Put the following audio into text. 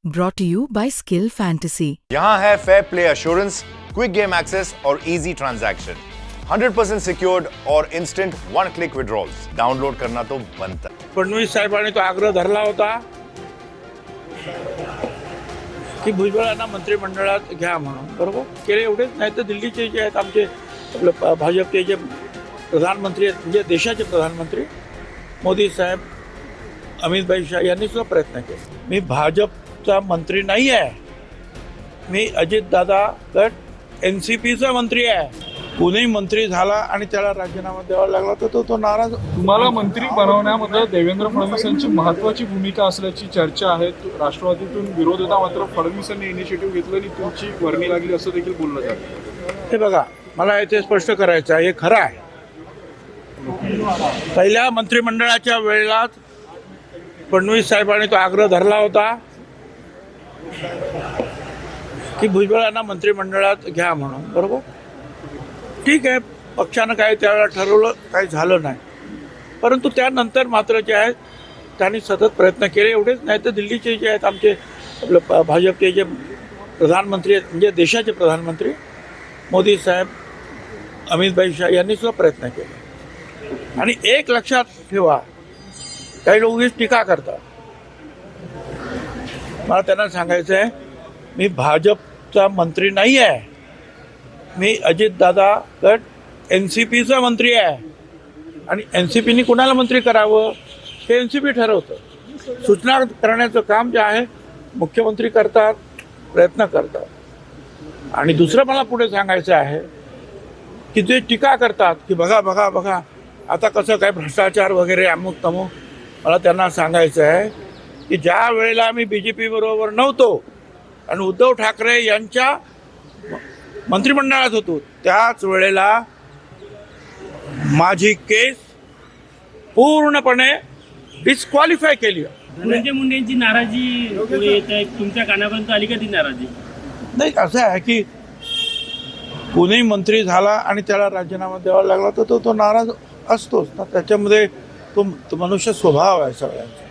brought to you by Skill Fantasy. यहाँ है fair play assurance, quick game access और easy transaction, 100% secured और instant one click withdrawals. Download करना तो बनता है। फडणवीस साहेबांनी तो आग्रह धरला होता की भुजबळांना मंत्रिमंडळात घ्या म्हणून, बरोबर केले एवढेच नाही तर दिल्लीचे जे आहेत आमचे आपले भाजपचे जे प्रधानमंत्री आहेत, म्हणजे देशाचे प्रधानमंत्री मोदी साहेब, अमित भाई शाह यांनी सुद्धा प्रयत्न केले। मी भाजपचा मंत्री नाही आहे, मी अजितदादा गट NCPचा मंत्री आहे। कोणी मंत्री झाला आणि त्याला राजीनामा द्यावा लागला तर तो नाराज। तुम्हाला मंत्री बनवण्यामध्ये देवेंद्र फडणवीस यांची महत्त्वाची भूमिका असल्याची चर्चा आहे। राष्ट्रवादीतून विरोध होता, मात्र फडणवीसांनी इनिशिएटिव्ह घेतलं आणि तुमची वर्णी लागली असं देखील बोललं जातं। हे बघा, मला इथे स्पष्ट करायचं आहे, हे खरं आहे। पहिल्या मंत्रिमंडळाच्या वेळेलाच फडणवीस साहेबांनी तो आग्रह धरला होता की भुजबळांना मंत्रिमंडळात घ्या म्हणून, बरोबर ठीक आहे। पक्षानं काय त्यावेळेला ठरवलं, काही झालं नाही, परंतु त्यानंतर मात्र जे आहे त्यांनी सतत प्रयत्न केले। एवढेच नाही तर दिल्लीचे जे आहेत आमचे आपले भाजपचे जे प्रधानमंत्री आहेत, म्हणजे देशाचे प्रधानमंत्री मोदी साहेब, अमित भाई शाह यांनी सुद्धा प्रयत्न केले। आणि एक लक्षात ठेवा, काही लोक टीका करतात, मला त्यांना सांगायचं आहे मी भाजपचा मंत्री नाही आहे, मी अजितदादा गट NCPचा मंत्री आहे। आणि NCPनी कुणाला मंत्री करावं हे NCP ठरवतं। सूचना करण्याचं काम जे आहे मुख्यमंत्री करतात, प्रयत्न करतात। आणि दुसरं मला पुढे सांगायचं आहे की जे टीका करतात की बघा बघा बघा आता कसं काय भ्रष्टाचार वगैरे अमुक तमुक, मला त्यांना सांगायचं आहे की ज्या वेळेला आम्ही BJP बरोबर नव्हतो आणि उद्धव ठाकरे यांच्या मंत्रिमंडळात होतो, त्याच वेळेला माझी केस पूर्णपणे डिस्क्वालिफाय केली। धनंजय मुंडेंची नाराजी पुढे येत आहे, तुमच्या कानापर्यंत आली का ती नाराजी? नाही, असं आहे की कोणी मंत्री झाला आणि त्याला राजीनामा द्यावा लागला तर तो नाराज असतोच ना, त्याच्यामध्ये तो मनुष्य स्वभाव आहे सगळ्यांचा।